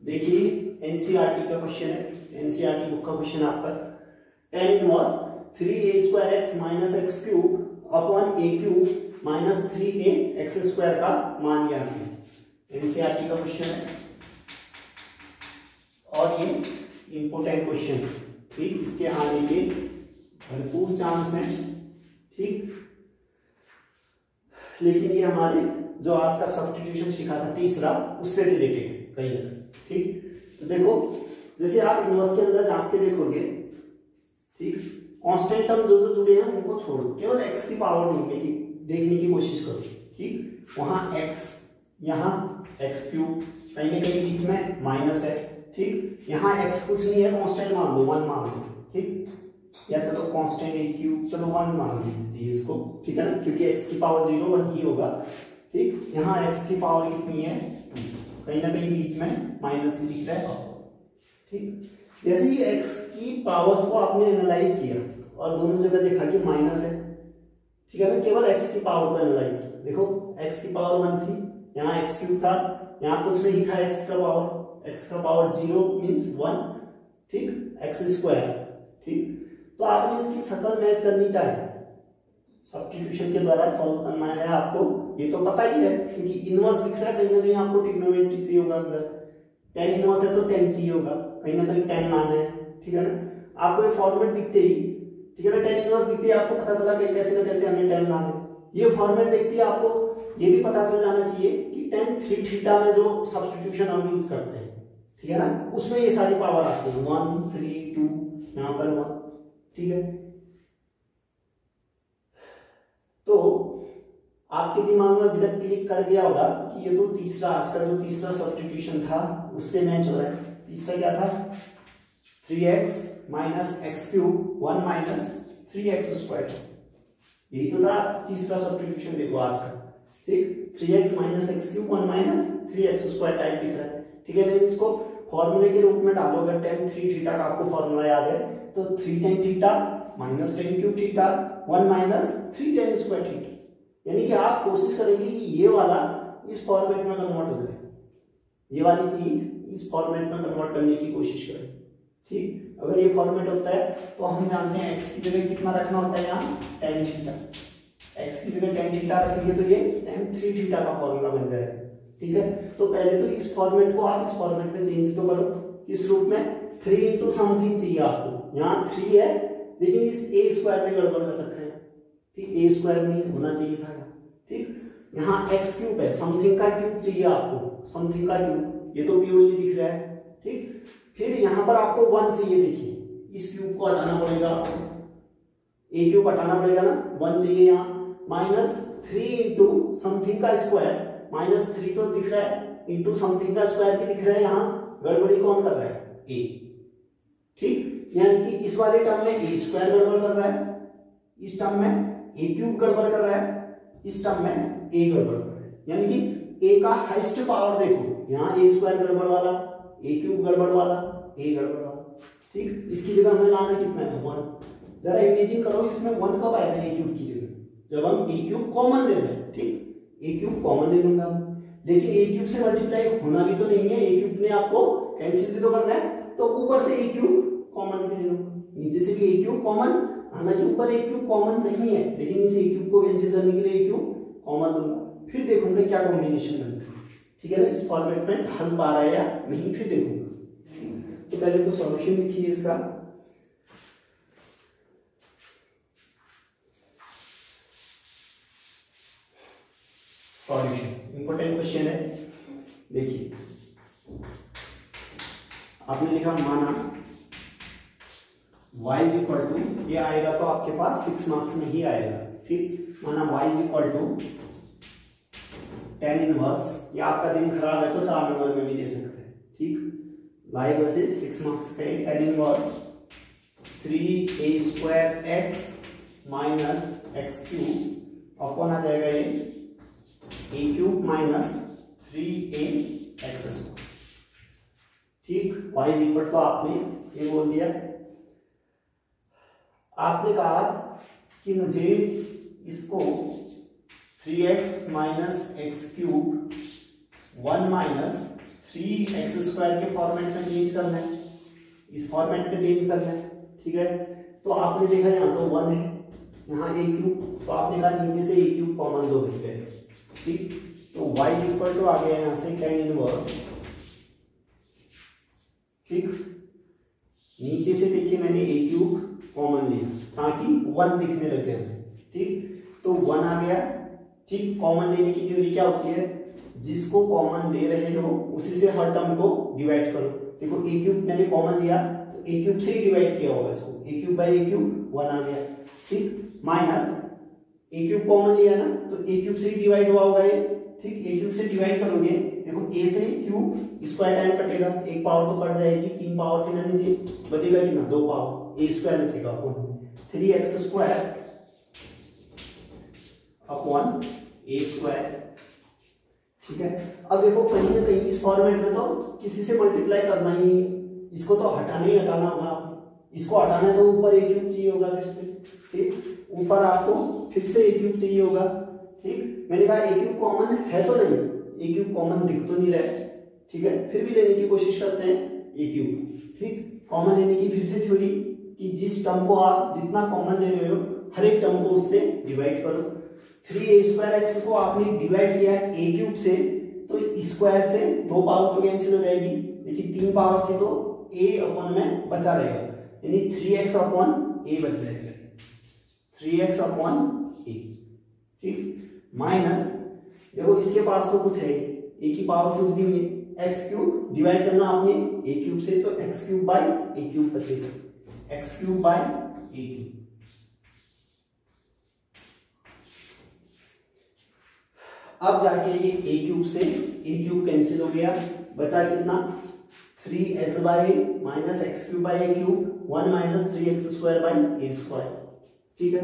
देखिए एनसीईआरटी का क्वेश्चन है, एनसीईआरटी बुक का क्वेश्चन आपका tan inverse 3a square x minus x cube upon a cube minus 3a x square का मान ज्ञात कीजिए। एनसीईआरटी का क्वेश्चन है और ये इंपोर्टेंट क्वेश्चन है। ठीक, इसके आने के भरपूर चांस हैं। ठीक, लेकिन ये हमारे जो आज का सब्स्टिट्यूशन सीखा था तीसरा, उससे रिलेटेड है कहीं ना कहीं। ठीक, तो देखो जैसे आप इनवर्स के अंदर झांक के देखोगे, ठीक, कांस्टेंट टर्म जो जो जुड़े हैं उनको छोड़ो, केवल x की पावर ढूंढने की देखने की कोशिश करो, ठीक। वहां x, यहाँ x क्यूब, कहीं ना कहीं बीच में माइनस है, ठीक। यहाँ x कुछ नहीं है, कांस्टेंट मान लो, 1 मान लो, ठीक। या चलो कांस्टेंट a क्यूब, चलो 1 मान लीजिए इसको, ठीक है ना, क्योंकि x की पावर 0 1 ही होगा, ठीक। यहाँ x की पावर कितनी है 2, कहीं ना कहीं बीच में माइनस भी दिख रहा है, ठीक। जैसे ही x की पावर्स को आपने एनालाइज किया और दोनों जगह देखा कि माइनस है, ठीक है ना, केवल x की पावर को एनालाइज किया, देखो x की पावर 1 थी, यहाँ x क्यूब था, यहाँ कुछ नहीं था, x का पावर 0 मींस 1, ठीक, x स्क्वायर, ठीक। तो आपने इसकी शक्ल मैच करनी चाहिए, सब्स्टिट्यूशन के द्वारा सॉल्व करना है आपको, ये तो पता ही है क्योंकि इनवर्स दिख रहा है, कहीं ना कहीं आपको ट्रिग्नोमेट्री चाहिए होगा, अंदर tan इनवर्स है तो tan चाहिए होगा, कहीं ना कहीं tan लाना है, ठीक है ना। आपको ये फॉर्मेट दिखते ही, ठीक है ना, tan इनवर्स दिखते ही आपको पता चला कि कैसे ना कैसे हमें tan लाना है। ये फॉर्मेट देखते ही आपको ये भी पता चल जाना चाहिए कि tan 3 थीटा में जो सब्स्टिट्यूशन हम यूज करते हैं, ठीक है ना, उसमें ये सारी पावर आती है, 1 3 2, यहाँ पर 1, ठीक है। तो आपके दिमाग में अभी तक क्लिक कर गया होगा कि ये तो तीसरा, आज का जो तीसरा सब्स्टिट्यूशन था उससे मैच हो रहा है। तीसरा क्या था, 3x minus x cube 1 minus 3x square, यही तो था तीसरा सब्स्टिट्यूशन, देखो आज का, ठीक। 3x minus x cube 1 minus 3x square type दिख रहा है, ठीक है। लेकिन इसको फॉर्मूले के रूप में डालो, अगर tan 3 थीटा का आपको फॉर्मूला याद है तो 3 tan theta minus tan cube theta 1 minus 3 tan square theta, यानी कि आप कोशिश करेंगे कि ये वाला इस फॉर्मेट में कन्वर्ट हो जाए, ये वाली चीज इस फॉर्मेट में कन्वर्ट करने की कोशिश करें, ठीक। अगर ये फॉर्मेट होता है तो हम जानते हैं x की जगह कितना रखना होता है, यहाँ tan थीटा, x की जगह tan थीटा रखेंगे तो ये tan 3 थीटा का फॉर्मूला बन जाएगा, ठीक है। तो पहले तो इस फॉर्मेट को आप इस फॉर्मेट में चेंज तो करो, किस रूप में, 3 इंटू समथिंग चाहिए आपको, यहाँ 3 है लेकिन इस a स्क्वायर में गड़बड़ कर रखा है, ठीक, a स्क्वायर नहीं होना चाहिए था, ठीक। यहाँ x क्यूब है, समथिंग का क्यूब चाहिए आपको, समथिंग का क्यूब, ये तो प्योरली दिख रहा है, ठीक। फिर यहाँ पर आपको 1 चाहिए, देखिए इस क्यूब को हटाना पड़ेगा, a क्यूब हटाना पड़ेगा ना, 1 चाहिए यहाँ, माइनस 3 इंटू समथिंग का स्क्वायर, माइनस 3 तो दिख रहा है, इंटू समथिंग का स्क्वायर भी दिख रहा है, यहाँ गड़बड़ी कौन कर रहा है, a, ठीक। यानी कि इस वाले टर्म में a स्क्वायर गड़बड़ कर रहा है, इस टर्म में a क्यूब गड़बड़ कर रहा है, इस टर्म में a गड़बड़ कर रहा है, यानी कि a का हाईएस्ट पावर देखो, यहाँ a स्क्वायर गड़बड़ वाला, a क्यूब गड़बड़ वाला, a गड़बड़ वाला, ठीक। इसकी जगह हमें लाना कितना है, 1। जरा इमेजिन करो इसमें 1 कब आएगा a क्यूब की जगह, जब हम a क्यूब कॉमन ले लें, ठीक, a क्यूब कॉमन ले लूंगा, लेकिन a क्यूब से मल्टीप्लाई होना भी तो नहीं है, a क्यूब ने आपको कैंसिल भी तो करना है, तो ऊपर से a क्यूब कॉमन भी ले लूंगा, नीचे से भी a क्यूब कॉमन, हालांकि ऊपर a क्यूब कॉमन नहीं है, लेकिन इस a क्यूब को कैंसिल करने के लिए a क्यूब कॉमन लूंगा, फिर देखूंगा क्या कॉम्बिनेशन बनता है, ठीक है ना, इस फॉर्मेट में हल पा रहा है या नहीं, फिर देखूंगा। तो पहले तो सॉल्यूशन लिखिए इसका, सॉल्यूशन इंपॉर्टेंट क्वेश्चन है, देखिए आपने लिखा माना y इज इक्वल टू, ये आएगा तो आपके पास 6 मार्क्स में ही आएगा, ठीक। माना y is equal to tan inverse, ये आपका दिन खराब है तो 4 नंबर में भी दे सकते हैं, ठीक। y वर्सेस 6 मार्क्स का tan inverse 3a square x minus x cube upon आ जाएगा ये a cube minus 3a x square, ठीक। y इज इक्वल टू आपने ये बोल दिया, आपने कहा कि मुझे इसको 3x minus x cube 1 minus 3x square के फॉर्मेट में चेंज करना है, इस फॉर्मेट में चेंज करना है, ठीक है। तो आपने देखा यहाँ तो 1 है, यहाँ a क्यूब, तो आपने कहा नीचे से a क्यूब कॉमन लो भेज गए, ठीक। तो y इज इक्वल टू आ गया यहाँ से tan इनवर्स, ठीक। नीचे से देखिए मैंने a क्यूब कॉमन लिया ताकि 1 दिखने लगे हमें, ठीक। तो 1 आ गया, ठीक। कॉमन लेने की थ्योरी क्या होती है, जिसको कॉमन ले रहे हो उसी से हर टर्म को डिवाइड करो, देखो a क्यूब मैंने कॉमन लिया तो a क्यूब से ही डिवाइड किया होगा इसको, a cube by a cube 1 आ गया, ठीक। माइनस ए क्यूब कॉमन लिया ना, तो ए क्यूब से डिवाइड हुआ होगा ये, ठीक। ए क्यूब से डिवाइड करोगे, देखो ए से क्यूब स्क्वायर टाइम कटेगा, एक पावर तो कट जाएगी, 3 पावर थी ना नीचे, बचेगा कितना 2 पावर, ए स्क्वायर बचेगा अपॉन 3x स्क्वायर अपॉन ए स्क्वायर, ठीक है। अब देखो कहीं ना कहीं इस फॉर्मेट में तो किसी से मल्टीप्लाई करना ही नहीं, इसको तो हटाना ही हटाना होगा, इसको हटाना है तो ऊपर ए क्यूब चाहिए होगा फिर से, ठीक। ऊपर आपको फिर से ए क्यूब चाहिए होगा, ठीक। मैंने कहा ए क्यूब कॉमन है तो नहीं, ए क्यूब कॉमन दिख तो नहीं रहा है, ठीक है, फिर भी लेने की कोशिश करते हैं ए क्यूब, ठीक। कॉमन लेने की फिर से थ्योरी कि जिस टर्म को आप जितना कॉमन ले रहे हो हर एक टर्म को उससे डिवाइड करो। 3a स्क्वायर एक्स को आपने डिवाइड किया है ए क्यूब से, तो स्क्वायर से 2 पावर तो कैंसिल हो जाएगी, लेकिन 3 पावर थी तो a अपॉन में बचा रहेगा, यानी 3x अपॉन a बच जाएगा, 3x अपॉन a, ठीक। माइनस देखो इसके पास तो कुछ है, a की पावर कुछ भी नहीं है, x क्यूब डिवाइड करना आपने a क्यूब से, तो x cube by a cube बचेगा, x cube by a cube. अब जाके ये a क्यूब से a क्यूब कैंसिल हो गया, बचा कितना 3x by minus x cube by A cube 1 minus 3x square by A square, ठीक है।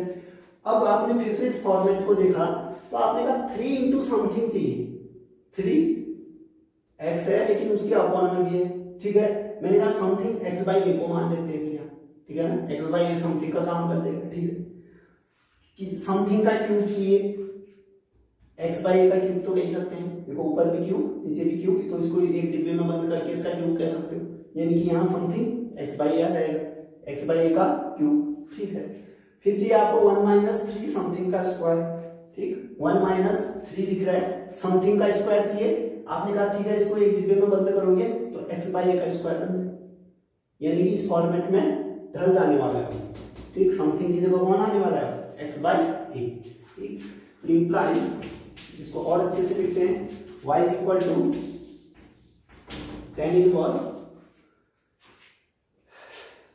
अब आपने फिर से इस फॉर्मेट को देखा तो आपने कहा 3 इंटू समथिंग चाहिए, 3x है लेकिन उसके अपॉन में भी है, ठीक है। मैंने कहा समथिंग x बाई ए को मान लेते हैं भैया, ठीक है ना, x बाई ए समथिंग का काम कर देगा, ठीक है। कि समथिंग का क्यूब चाहिए, x बाई ए का क्यूब तो कह सकते हैं, देखो ऊपर भी क्यूब नीचे भी क्यूब, तो इसको एक डिब्बे में बंद करके इसका क्यूब कह सकते हो, यानी कि यहाँ समथिंग x बाई ए आ जाएगा, x बाई ए का क्यूब, ठीक है। फिर चाहिए आपको 1 माइनस 3 समथिंग का स्क्वायर, ठीक। 1 माइनस 3 दिख रहा है, समथिंग का स्क्वायर चाहिए, आपने कहा ठीक है इसको एक डिब्बे में बंद करोगे तो x बाई ए का स्क्वायर बन जाए, यानी कि इस फॉर्मेट में ढल जाने वाला है, ठीक। समथिंग की जगह कौन आने वाला है, x बाई ए, ठीक। इंप्लाइज, इसको और अच्छे से लिखते हैं, y is equal to tan inverse,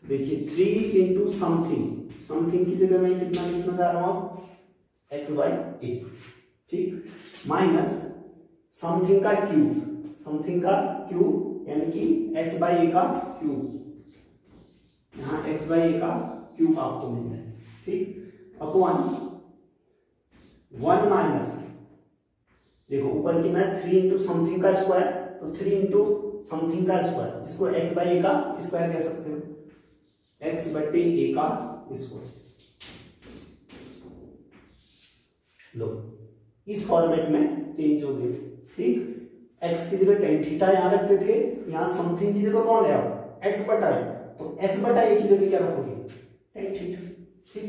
देखिए 3 इंटू समथिंग, समथिंग की जगह मैं कितना लिखना चाह रहा हूं, x बाई ए, ठीक। माइनस समथिंग का क्यूब, समथिंग का क्यूब यानी कि x बाई ए का क्यूब, यहां x बाई ए का क्यूब आपको मिल जाए, ठीक। अपॉन 1 माइनस, देखो ऊपर कितना है 3 इंटू समथिंग का स्क्वायर, तो 3 इंटू समथिंग का स्क्वायर, इसको x बाई ए का स्क्वायर कह सकते हो, x बटे ए का स्क्वायर। लो इस फॉर्मेट में चेंज हो गए, ठीक। x की जगह tan थीटा यहां रखते थे, यहां समथिंग की जगह कौन है अब x बटा ए, तो x बटा ए की जगह क्या रखोगे tan थीटा, ठीक।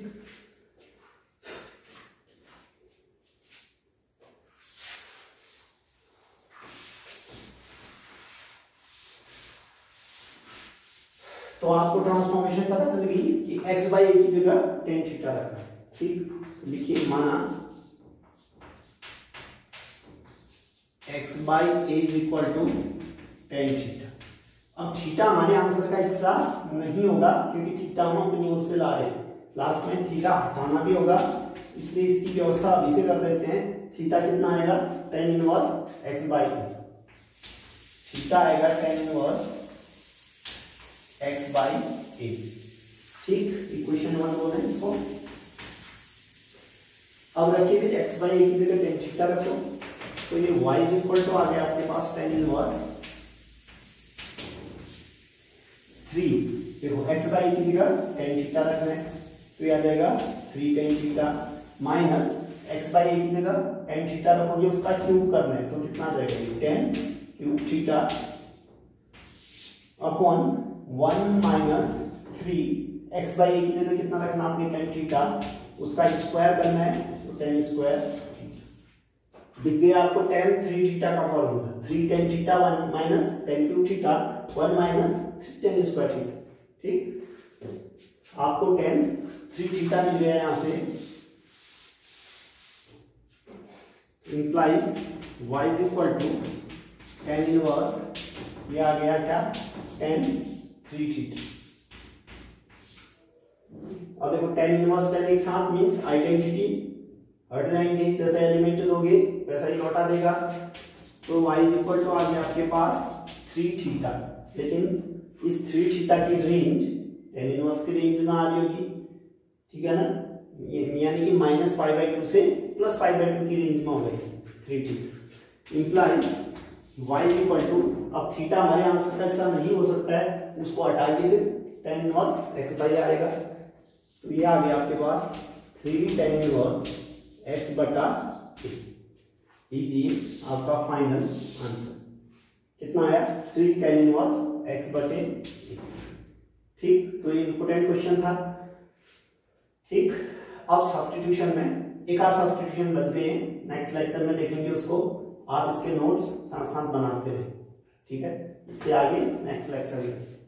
तो आपको ट्रांसफॉर्मेशन पता चल गई कि x बाई ए की जगह tan थीटा रखा है, ठीक। लिखिए माना x by a is equal to tan theta. अब थीटा हमारे आंसर का हिस्सा नहीं होगा क्योंकि थीटा हम अपनी ओर से ला रहे हैं, लास्ट में थीटा हटाना भी होगा, इसलिए इसकी व्यवस्था अभी से कर देते हैं। थीटा कितना आएगा tan inverse x by A, theta आएगा tan इनवर्स x बाई ए, ठीक। इक्वेशन 1 बोल रहे हैं इसको। अब रखिए फिर x बाई ए की जगह tan थीटा रखो, तो ये y इज इक्वल टू आ गया आपके पास tan इनवर्स 3, देखो x बाई ए की जगह tan थीटा रखना है, तो ये आ जाएगा 3 tan theta, minus x by a की जगह tan थीटा रखोगे उसका क्यूब करना है, तो कितना आ जाएगा ये tan cube theta upon 1 minus 3 x by a की जगह कितना रखना आपने tan थीटा, उसका स्क्वायर करना है, तो tan स्क्वायर थीटा। दिख गया आपको tan 3 थीटा का formula, 3 tan theta 1 minus tan cube theta 1 minus tan square theta, ठीक। आपको tan 3 थीटा मिल गया यहां से, implies y is equal to tan inverse, ये आ गया क्या tan 3 थीटा। अब देखो tan इनवर्स tan एक साथ मींस आइडेंटिटी, हट जाएंगे, जैसे एलिमेंट दोगे वैसा ही लौटा देगा। तो y इज इक्वल टू आ गया आपके पास 3 थीटा, लेकिन इस 3 थीटा की रेंज tan इनवर्स की रेंज में आ रही होगी, ठीक है ना, यानी कि -π/2 से +π/2 की रेंज में हो गई 3 theta. Implies y is equal to, अब थीटा हमारे आंसर का हिस्सा नहीं हो सकता है, उसको हटाइए, फिर tan इनवर्स x आएगा। तो ये आ गया आपके पास 3 tan इनवर्स x/a इज आपका फाइनल आंसर। कितना आया? 3 tan इनवर्स x/a। ठीक, तो ये इंपोर्टेंट क्वेश्चन था। ठीक, अब सब्स्टिट्यूशन में एक आध सब्स्टिट्यूशन बच गए हैं, नेक्स्ट लेक्चर में देखेंगे उसको। आप इसके नोट्स साथ साथ बनाते रहे, ठीक है, इससे आगे नेक्स्ट लेक्चर में।